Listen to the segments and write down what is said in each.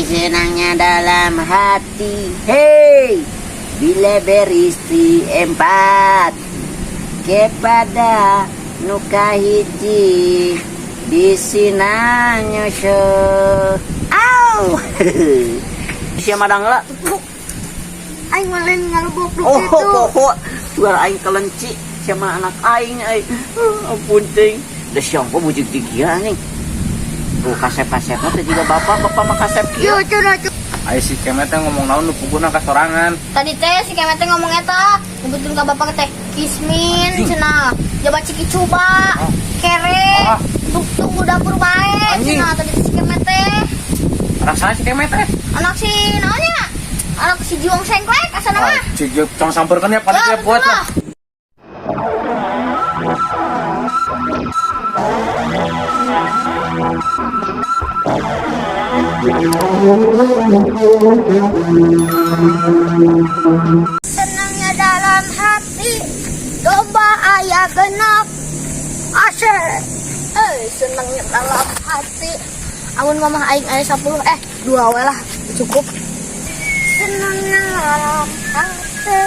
senangnya dalam hati. Hei, bila beristri empat kepada nuka hiji di sinanya se. Au. Siapa madangla? Aing malin ngalubuk Oh, itu. pokok suara aing kelenci sama anak aing ai. Ampun ting. Da siapa bujik dikieu nih. Tuh kasep-kasepna teh juga bapak mah kasep kieu. Yo cenah. Ai si kemet teh ngomong naon nu puguna ka sorangan. Tadi teh si kemet teh ngomong eta, nyebutkeun ka bapak teh Kismin cenah. Jabat ciki coba. Kere. Tunggu dapur bae Anjing. cenah tadi si kemet teh. Rasa si kemet teh. Anak si naonnya? Anak si Jiwang Sengklek asana mah. Cik cong samperkeun ya pada dia buat lah. Senangnya dalam hati domba ayah genap asyik. Senangnya dalam hati amun mamah aing aya 10 2 we lah cukup. Senangnya dalam hati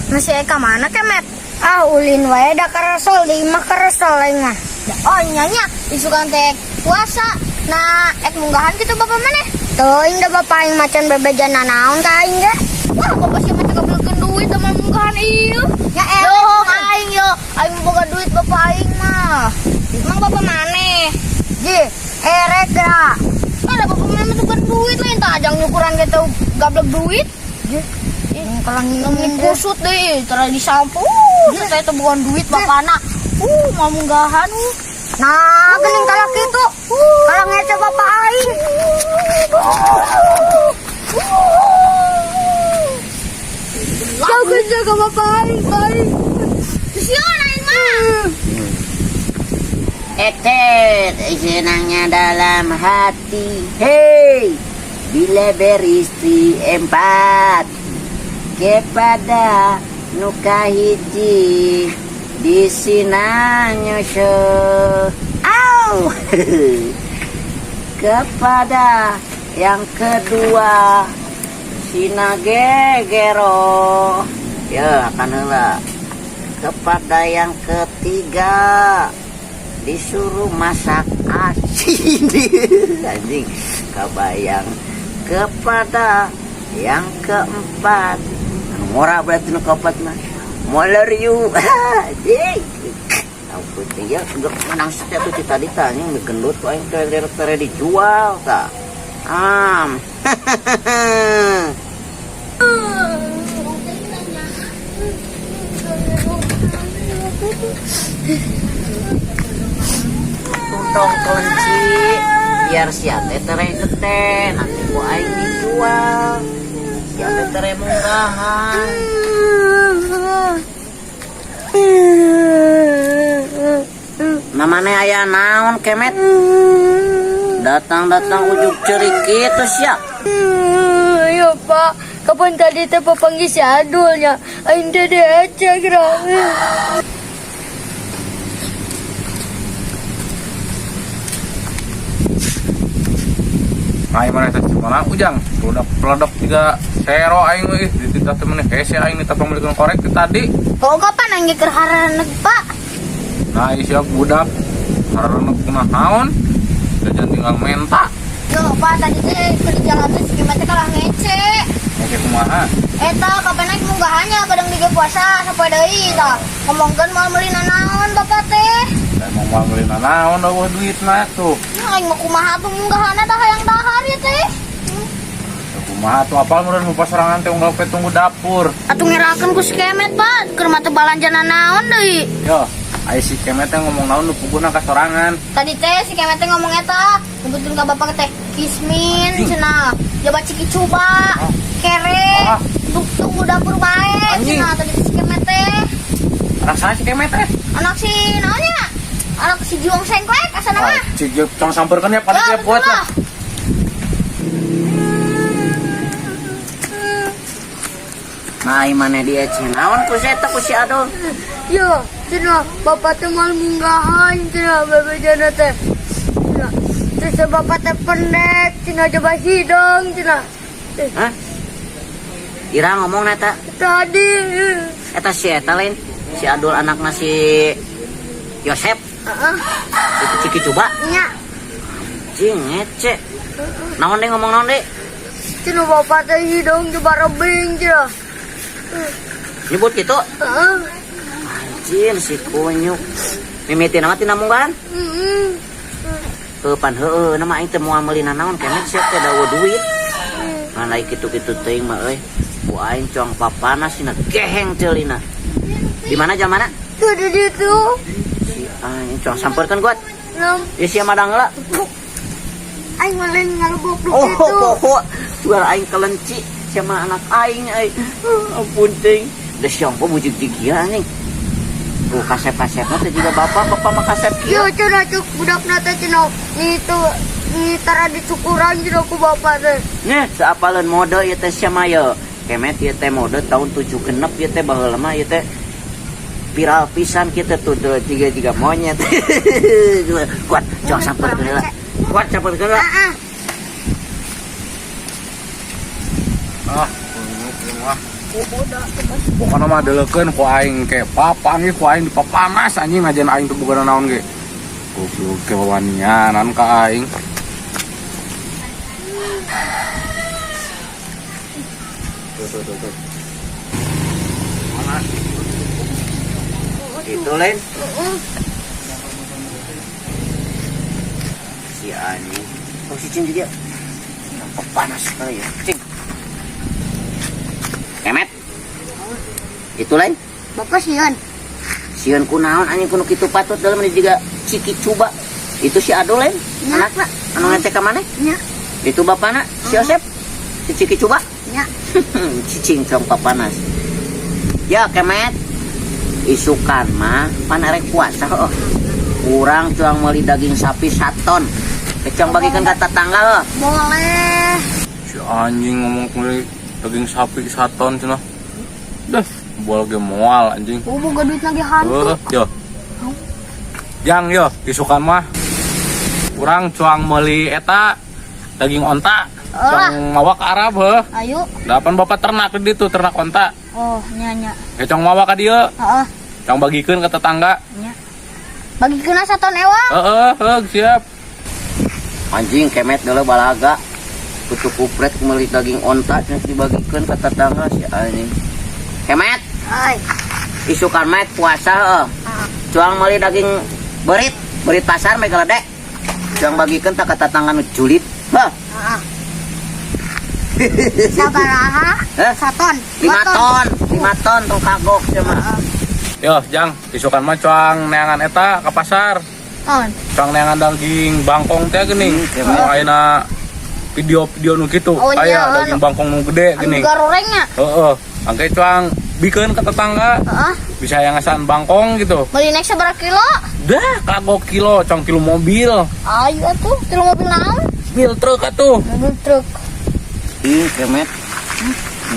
masih eka mana kemet? Ulin wae da karesol di imah karesol aing mah. Oh nyanya isukan teh puasa nah munggahan gitu bapak mana? Tuh da bapak aing macan bebejan naon ka aing ge. Wah bapak sih mah ngabelkeun duit sama munggahan ieu. Ya elah aing yo, aing boga duit bapak aing mah. Emang bapak maneh? Ji, erek da. Ada bapak mana tukar duit lain tah ajang nyukuran gitu gablek duit. Ji, kalau ngomongin kusut deh, terus disampu. Saya tuh bukan duit bapak anak. Mau munggahan. Nah, gening kalak itu. Kalau ngece bapak aing. Jaga bapak aing, aing. Siapa aing mah? Etet senangnya dalam hati. Hei, bila beristri empat kepada nuka hiji di sinanya se. Au. Kepada yang kedua sina gegero. Ya kan heula. Kepada yang ketiga disuruh masak asin. Anjing kabayang. Kepada yang keempat murah berarti nu keempat mah moler you. Anjing ampun ya geus menang setiap tuh tadi tanya gendut tuh aing tere dijual tah tuntong kelenci biar sia teh tere teh nanti ku aing dijual sia teh tere munggahan. Namanya aya naon kemet? Datang ujuk cerik gitu sia. Ya pak, kapan tadi teh papanggih si adulnya? Aing teh diecek rame. Ai mana teh mana ujang. Udah peledok juga sero aing euy dititah temen hese aing minta pamulikeun korek ti tadi. Oh kapan aing keur harareuneg pak? Nah, siap budak harareuneg kunaon? Jajan tinggal menta. Yo pak tadi teh keur di jalan teh si kemet teh kalah ngece. Ngece kumaha? Eta kapan naik munggahannya kadang di puasa sampai deui tah. Ngomongkeun moal meuli nanaon bapak teh. Emang mau beli naon eueuh duitna tuh. Nah, aing mah kumaha tuh munggahanna tah hayang dahar ya teh. Kumaha tuh apal meureun mu pasarangan teh unggal pe tunggu dapur. Atuh ngerakeun ku si kemet pak, keur mah teu balanjana naon deui. Yo, ai si kemet teh ngomong naon nu puguna ka sorangan. Tadi teh si kemet teh ngomong eta, nyebutkeun ka bapak teh Kismin cenah. Jabat ciki coba. Kere. Tunggu dapur bae cenah tadi si kemet teh. Rasa si kemet teh. Anak si naonnya? Anak si Jiwang Sengklek asana mah. Cik cong samperkeun ya pada dia buat lah. Nah, mana dia cinawan ku eta ku si adol. Yo, cenah bapak teh mal munggahan cenah bebejana teh. Cenah. Terus bapak teh pendek, cina coba hidung, cina. Hah? Ira ngomong neta. Tadi. Eta si eta lain. Si Adul anakna si Yosep. Ciki coba. Nya. Cing ngece. Naon deh ngomong naon deh? Cina bapak teh hidung coba rebing, cina. Nyebut gitu. Anjir si kunyuk. Mimiti nama tina munggan. Pan heueuh nama aing teh moal meulina naon kemet siap teh dawa duit. Mana kitu-kitu teuing mah euy. Ku aing cong papanas sina geheng ceulina. Di mana jamana? Tuh di situ. Si aing cong sampeurkeun guat. Nam. Ya sia madang heula. Aing malen ngalubuk di Oh, situ. pokok jual aing kelenci sama anak aing euy. Ampun ting. Da siang po bujig dikieu anjing. Tuh kasep-kasepna teh juga bapak mah kasep kieu. Yo cina cuk budak nate cina ni tara dicukuran cina ku bapak teh. Nya saapaleun mode ieu teh sia mah ye. Kemet ieu teh mode tahun 76 ieu teh baheula mah ieu teh viral pisan kita tuh tiga monyet. Kuat jangan sampeurkeun heula. Kuat sampeurkeun heula. Pokoknya mah delekeun ku aing ke papan ge ku aing dipapanas anjing najan aing teu boga naon ge. Goblok ke wawanianan ka aing. Tuh. Mana? Itu lain. Si anjing. Oh si Cing juga. Nampak panas sekali ya. Cing. Kemet. Itu lain. Bapak sieun. Sieun kunaon anjing kuno kitu patut dalam ini juga ciki coba. Itu si Adul lain. Nya. Anakna anu ngecek ka maneh? Nya. Itu bapana si Yosep. Si ciki coba. Nya. Cicing cong papanas. Ya Kemet. Isukan mah pan arek puasa heuh. Kurang cuang meuli daging sapi 1 ton. Kecong bagikan ka tetangga heuh. Boleh. Si anjing ngomong kulit daging sapi 1 ton cenah. Dah, bol ge moal anjing. Boga duit lagi hantu. Yo. Jang yo, isukan mah. Kurang cuang meuli eta daging onta. Cuang mawa ka Arab heuh. Ayo. Dapan bapak ternak di ditu, ternak onta. Oh, nya. Kecong mawa ka dieu. Heeh. Cong bagikeun ke tetangga. Nya. Bagi kena 1 ton ewang. Heeh, siap. Anjing Kemet deuleu balaga. Kutu kupret meuli daging onta cenah dibagikeun ka tetangga si anjing. Kemet, Ai. isukan mah puasa heuh. Cuang meuli daging berit pasar mah geledek. Cuang bagikeun ka tetangga nu julid. Heuh. Heeh. Sabaraha? Heh? 1 ton. 5 ton tong kagok cenah. Yo, Jang, isukan mah cuang neangan eta ke pasar. Ton. Cuang neangan daging bangkong teh geuning. Anu ayeuna video-video nu kitu. Oh, iya, Aya daging bangkong nu gede geuning. Garorengnya. Heeh. Angke cuang bikeun ke tetangga. Heeh. Bisa yang ngasan bangkong gitu. Beli naik seberapa kilo? Dah, kagok kilo, cuang kilo mobil. Ayo atuh, kilo mobil naon? Mobil truk atuh. Mobil truk. Ih Kemet.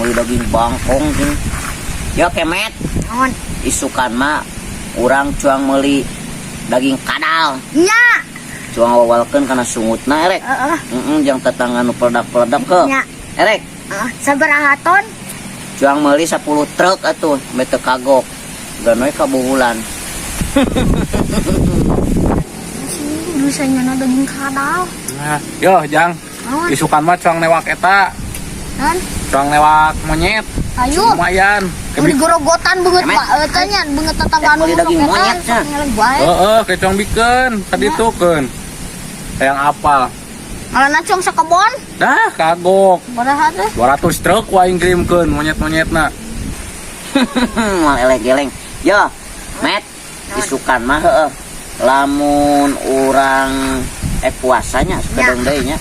Meuli daging bangkong cenah. Ya Kemet. Naon? Isukan mah urang cuang meuli daging kadal. Nya. Cuang wawalkeun kana sungutna erek. Heeh. Jang tetangga nu peledak-peledak ke. Nya. Erek, Sabaraha ton? cuang meuli 10 truk atuh, me teu kagok. Ganoy kabuhulan. Bisanya daging kadal. Nah, yo, Jang. Naon? Isukan mah cuang newak eta, Naon? cuang newak monyet. Ayo. Lumayan. Beli gorogotan banget Kemet. Pak, tanya banget tetangga anu Beli daging monyet, Chan. Heeh, ke cuang bikeun, tadi Ya. tuh keun. Yang apal. Malah nacung sakebon. Dah, kagok. Padahal teh 200 truk waing kirimkeun monyet-monyetna. Mal elek geleng. Yo, Met, isukan mah heueuh. Lamun urang puasanya sakadeng deui nya.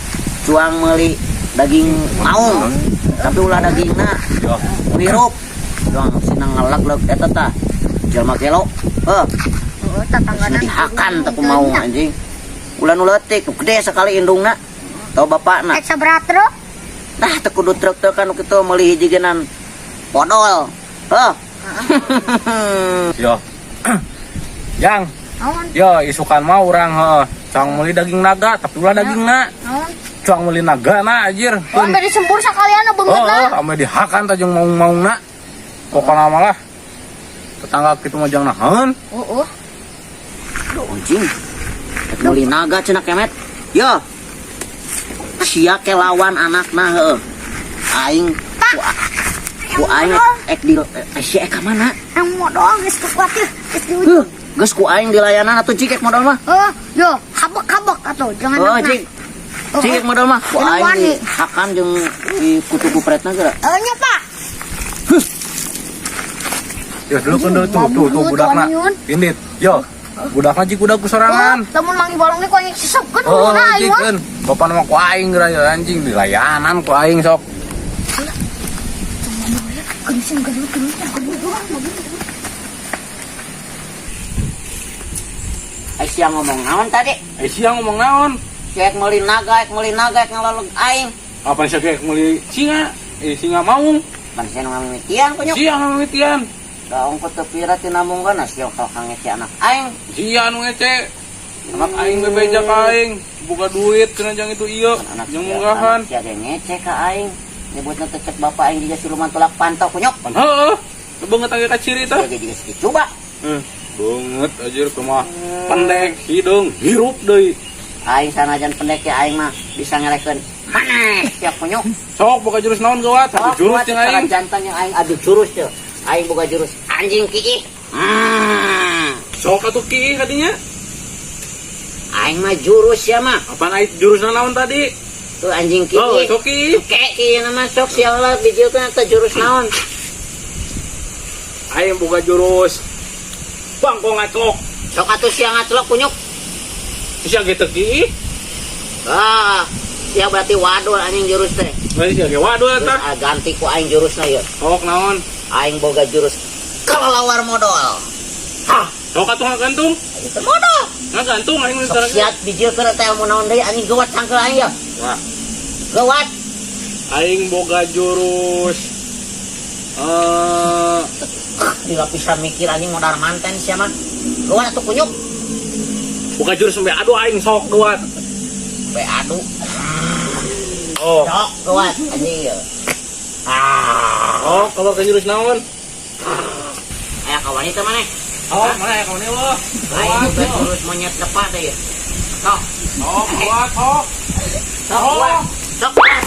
Cuang meuli daging maung. Tapi ulah dagingna Yo, hirup. Cuang sinang ngaleg-leg eta tah. Jelema kilo. tetangga Sina dihakan teh kumaha anjing. Ulah nu leutik, gede sekali indungna. Tau bapakna. Sabaraha truk? Nah, teu kudu truk teh kan kitu meuli hiji geunan podol. yo. Yang, Naon? yo isukan mah urang heuh. Cang meuli daging naga, tapi ulah daging na. Naon? Cang meuli naga na anjir. Oh, sampai disembur sakalian beungeut Oh, lah. ame dihakan tajung maung-maung na. Pokona malah tetangga kitu mah jang naon. Oh. Aduh anjing. Rek meuli naga cenah kemet. Yo. Sia ke lawan anakna heueuh. Aing ku aing di sia ka mana? Yang modal geus kuat ya. Geus di Heuh, geus ku aing di layanan atuh cik modal mah. Oh, yo, habak-habak atuh, jangan Oh, nak. cik. Cik modal mah ku Jangan aing wani. di hakan jeung di kutu kupretna geura. Nya, Pak. Ya dulu kan tuh budakna. Indit. Yo. Budakna jik udah kusorangan. Lamun mangi bolongnya kok sesep kan Oh, ulah anjing aing mah. kan. Bapak nama ku aing geura ya anjing di layanan ku aing sok. Geusing gedut. Sia ngomong naon tadi? Siang ngomong naon? Cek meuli naga, ek ngalalog aing. Apa sih kayak meuli singa? Singa maung. Pan saya nu ngamimitian kunyuk. Siang ngamitian. Da ongko teu pira ti namungkeun sia kal kangece anak aing. Sia nu ngece. Anak aing bebeja ka aing. Buka duit cenah jang itu ieu. Anak Jeung munggahan. sia ge ngece ka aing. Nyebutna teh cek bapak aing juga siluman tulak pantau kunyuk. Pan heueuh. Teu beungeut age ka ciri tah. Sia ge juga sedikit coba. Banget anjir kumaha. Pendek hidung hirup deui. Aing sanajan pendek ya aing mah bisa ngelekeun. Maneh sia kunyuk. Sok boga jurus naon gawat? Sok Jurus kuat jeung secara aing. jantan yang aing adu jurus teh. Aing boga jurus anjing kiih. Sok atuh kieu kadinya. Aing mah jurus ya mah. Apaan ait jurusna naon tadi? Tuh anjing Oh, kiih. sok kieu. Kieu nama sok sia lah dijieulkeun eta jurus naon. Aing boga jurus bangko ngaclok. Sok atuh sia ngaclok kunyuk. Sia ge teu kieu. Ah, sia berarti wadul anjing jurus teh. Masih sia ge waduh Terus eta. ganti ku aing jurusna ieu. Sok naon? Aing boga jurus kelelawar modal. Hah, sok atuh ngagantung. Itu modal. Ngagantung aing Sok sekarang. siat dijieulkeun eta ilmu naon deui anjing geuwat cangkel aing ya. Wah, Geuwat. aing boga jurus Dilapisan mikir anjing modal manten sia mah. Geuwat atuh kunyuk. boga jurus sampai aduh aing sok geuat. Be adu. Oh, Sok geuwat anjing ieu. oh kalau ke jurus naon? Aya ka wanita maneh. Oh, mana ya kamu lo? Aing boga jurus monyet depan teh ieu. Sok. Oh, kuat, sok. Sok kuat. Sok kuat.